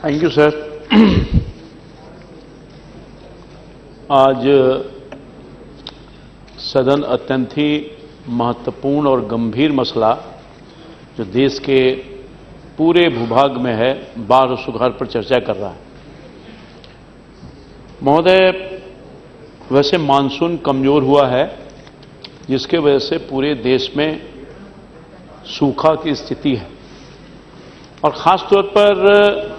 Thank you sir. आज सदन अत्यंत ही महत्वपूर्ण और गंभीर मसला जो देश के पूरे भूभाग में है, बाढ़ और सुखाड़ पर चर्चा कर रहा है। महोदय, वैसे मानसून कमजोर हुआ है जिसके वजह से पूरे देश में सूखा की स्थिति है और ख़ास तौर पर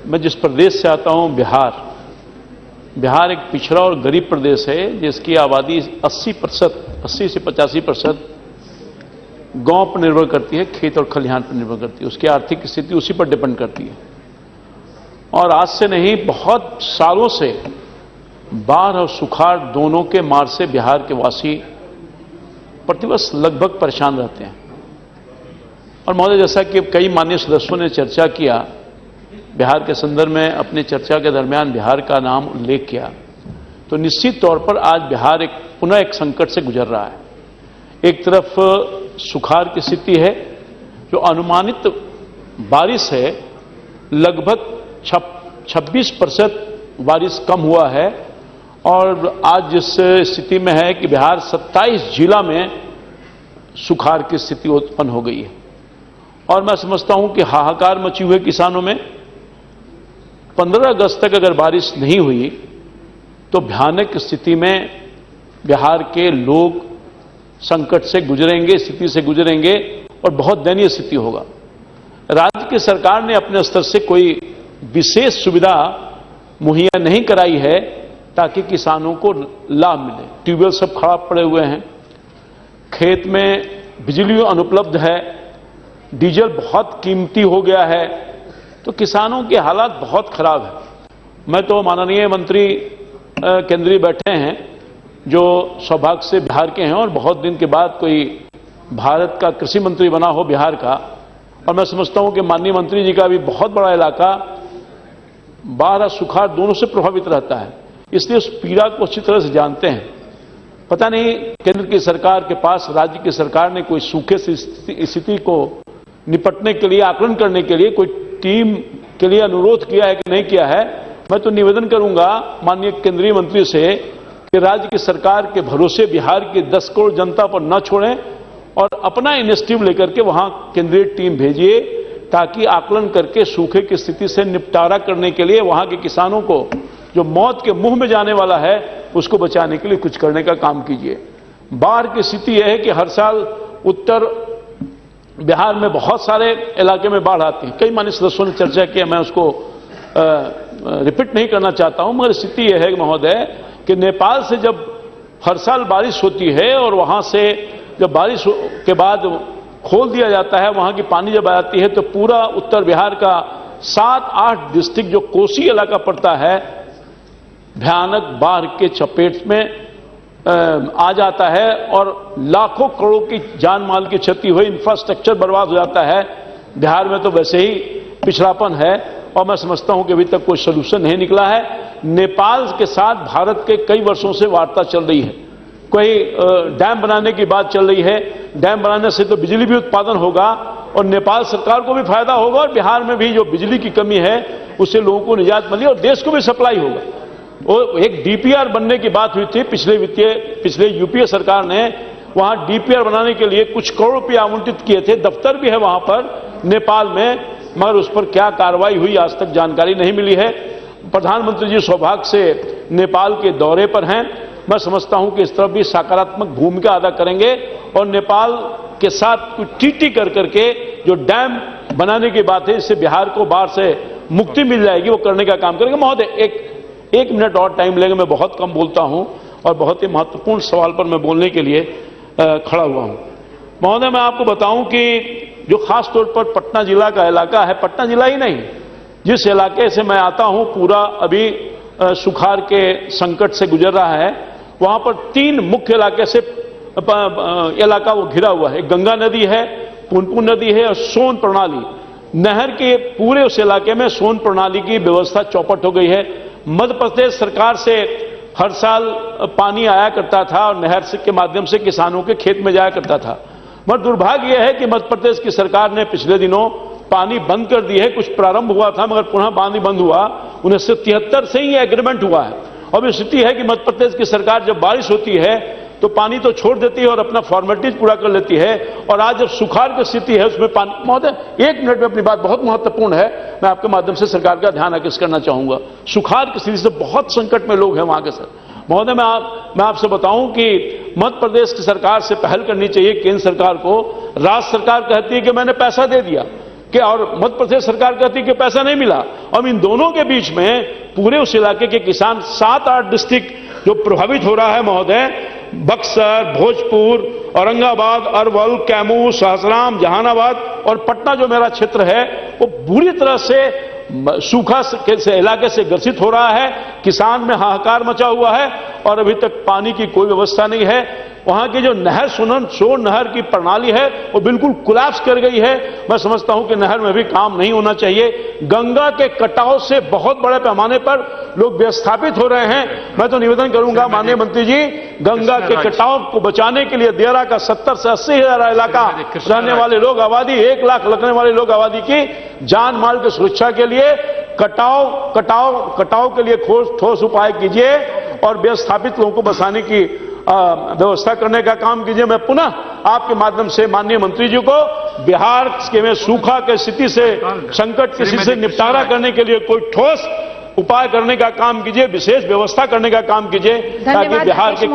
मैं जिस प्रदेश से आता हूं, बिहार एक पिछड़ा और गरीब प्रदेश है जिसकी आबादी 80 से 85% गांव पर निर्भर करती है, खेत और खलिहान पर निर्भर करती है। उसकी आर्थिक स्थिति उसी पर डिपेंड करती है और आज से नहीं, बहुत सालों से बाढ़ और सुखाड़ दोनों के मार से बिहार के वासी प्रतिवर्ष लगभग परेशान रहते हैं। और महोदय, जैसा कि कई माननीय सदस्यों ने चर्चा किया, बिहार के संदर्भ में अपनी चर्चा के दरमियान बिहार का नाम उल्लेख किया, तो निश्चित तौर पर आज बिहार पुनः एक संकट से गुजर रहा है। एक तरफ सुखाड़ की स्थिति है, जो अनुमानित बारिश है लगभग 26% बारिश कम हुआ है और आज जिस स्थिति में है कि बिहार 27 जिला में सुखाड़ की स्थिति उत्पन्न हो गई है। और मैं समझता हूं कि हाहाकार मची हुए किसानों में 15 अगस्त तक अगर बारिश नहीं हुई तो भयानक स्थिति में बिहार के लोग संकट से गुजरेंगे, स्थिति से गुजरेंगे और बहुत दयनीय स्थिति होगा। राज्य की सरकार ने अपने स्तर से कोई विशेष सुविधा मुहैया नहीं कराई है ताकि किसानों को लाभ मिले। ट्यूबवेल सब खराब पड़े हुए हैं, खेत में बिजली अनुपलब्ध है, डीजल बहुत कीमती हो गया है, तो किसानों के हालात बहुत खराब है। मैं तो माननीय मंत्री केंद्रीय बैठे हैं जो सौभाग्य से बिहार के हैं और बहुत दिन के बाद कोई भारत का कृषि मंत्री बना हो बिहार का, और मैं समझता हूं कि माननीय मंत्री जी का भी बहुत बड़ा इलाका बाढ़ और सुखाड़ दोनों से प्रभावित रहता है, इसलिए उस पीड़ा को अच्छी तरह से जानते हैं। पता नहीं केंद्र की सरकार के पास राज्य की सरकार ने कोई सूखे से स्थिति को निपटने के लिए, आकलन करने के लिए कोई टीम के लिए अनुरोध किया है कि नहीं किया है। मैं तो निवेदन करूंगा माननीय केंद्रीय मंत्री से कि राज्य की सरकार के भरोसे बिहार की 10 करोड़ जनता पर न छोड़ें और अपना इनिशिएटिव लेकर के वहां केंद्रीय टीम भेजिए ताकि आकलन करके सूखे की स्थिति से निपटारा करने के लिए वहां के किसानों को जो मौत के मुंह में जाने वाला है उसको बचाने के लिए कुछ करने का काम कीजिए। बाढ़ की स्थिति यह है कि हर साल उत्तर बिहार में बहुत सारे इलाके में बाढ़ आती है। कई माननीय सदस्यों ने चर्चा की, मैं उसको रिपीट नहीं करना चाहता हूं, मगर स्थिति यह है महोदय कि नेपाल से जब हर साल बारिश होती है और वहां से जब बारिश के बाद खोल दिया जाता है, वहां की पानी जब आती है तो पूरा उत्तर बिहार का 7-8 डिस्ट्रिक्ट जो कोसी इलाका पड़ता है भयानक बाढ़ के चपेट में आ जाता है और लाखों करोड़ की जान माल की क्षति हुई, इंफ्रास्ट्रक्चर बर्बाद हो जाता है। बिहार में तो वैसे ही पिछड़ापन है और मैं समझता हूं कि अभी तक कोई सलूशन नहीं निकला है। नेपाल के साथ भारत के कई वर्षों से वार्ता चल रही है, कोई डैम बनाने की बात चल रही है। डैम बनाने से तो बिजली भी उत्पादन होगा और नेपाल सरकार को भी फायदा होगा और बिहार में भी जो बिजली की कमी है उससे लोगों को निजात मिली और देश को भी सप्लाई होगा। और एक डीपीआर बनने की बात हुई थी, पिछले यूपीए सरकार ने वहां डीपीआर बनाने के लिए कुछ करोड़ रुपए आवंटित किए थे, दफ्तर भी है वहां पर नेपाल में, मगर उस पर क्या कार्रवाई हुई आज तक जानकारी नहीं मिली है। प्रधानमंत्री जी सौभाग्य से नेपाल के दौरे पर हैं, मैं समझता हूं कि इस तरफ भी सकारात्मक भूमिका अदा करेंगे और नेपाल के साथ कुछ टीटी कर करके जो डैम बनाने की बात है, इससे बिहार को बाढ़ से मुक्ति मिल जाएगी, वो करने का काम करेंगे। महोदय, एक मिनट और टाइम लेंगे, मैं बहुत कम बोलता हूं और बहुत ही महत्वपूर्ण सवाल पर मैं बोलने के लिए खड़ा हुआ हूं। महोदय, मैं आपको बताऊं कि जो खास तौर पर पटना जिला का इलाका है, पटना जिला ही नहीं, जिस इलाके से मैं आता हूं पूरा अभी सुखाड़ के संकट से गुजर रहा है, वहां पर 3 मुख्य इलाके से इलाका वो घिरा हुआ है। गंगा नदी है, पुनपुन नदी है और सोन प्रणाली नहर के पूरे उस इलाके में सोन प्रणाली की व्यवस्था चौपट हो गई है। मध्य प्रदेश सरकार से हर साल पानी आया करता था और नहर के माध्यम से किसानों के खेत में जाया करता था, मगर दुर्भाग्य यह है कि मध्य प्रदेश की सरकार ने पिछले दिनों पानी बंद कर दी है। कुछ प्रारंभ हुआ था मगर पुनः पानी बंद हुआ। 1973 से ही एग्रीमेंट हुआ है। अब ये स्थिति है कि मध्य प्रदेश की सरकार जब बारिश होती है तो पानी तो छोड़ देती है और अपना फॉर्मेलिटीज पूरा कर लेती है, और आज जब सुखाड़ की स्थिति है उसमें पानी। महोदय 1 मिनट में अपनी बात बहुत महत्वपूर्ण है, मैं आपके माध्यम से सरकार का ध्यान आकर्षित करना चाहूंगा। सुखाड़ की स्थिति से बहुत संकट में लोग हैं वहां के सर। महोदय मैं आपसे बताऊं कि मध्य प्रदेश की सरकार से पहल करनी चाहिए केंद्र सरकार को। राज्य सरकार कहती है कि मैंने पैसा दे दिया कि, और मध्य प्रदेश सरकार कहती है कि पैसा नहीं मिला। अब इन दोनों के बीच में पूरे उस इलाके के किसान 7-8 डिस्ट्रिक्ट जो प्रभावित हो रहा है महोदय, बक्सर, भोजपुर, औरंगाबाद, अरवल, कैमूर, सासाराम, जहानाबाद और पटना जो मेरा क्षेत्र है वो बुरी तरह से सूखा से इलाके से ग्रसित हो रहा है। किसान में हाहाकार मचा हुआ है और अभी तक पानी की कोई व्यवस्था नहीं है। वहां की जो नहर सोन नहर की प्रणाली है वो बिल्कुल कोलैप्स कर गई है। मैं समझता हूं कि नहर में भी काम नहीं होना चाहिए। गंगा के कटाव से बहुत बड़े पैमाने पर लोग विस्थापित हो रहे हैं। मैं तो निवेदन करूंगा माननीय मंत्री जी, गंगा के कटाव को बचाने के लिए दियारा का 70 से 80 हजार इलाका रहने वाले लोग, आबादी 1 लाख लगने वाले लोग आबादी की जान माल की सुरक्षा के लिए कटाव के लिए ठोस उपाय कीजिए और विस्थापित लोगों को बसाने की व्यवस्था करने का काम कीजिए। मैं पुनः आपके माध्यम से माननीय मंत्री जी को बिहार के में सूखा के स्थिति से, संकट की स्थिति से निपटारा करने के लिए कोई ठोस उपाय करने का काम कीजिए, विशेष व्यवस्था करने का काम कीजिए ताकि बिहार के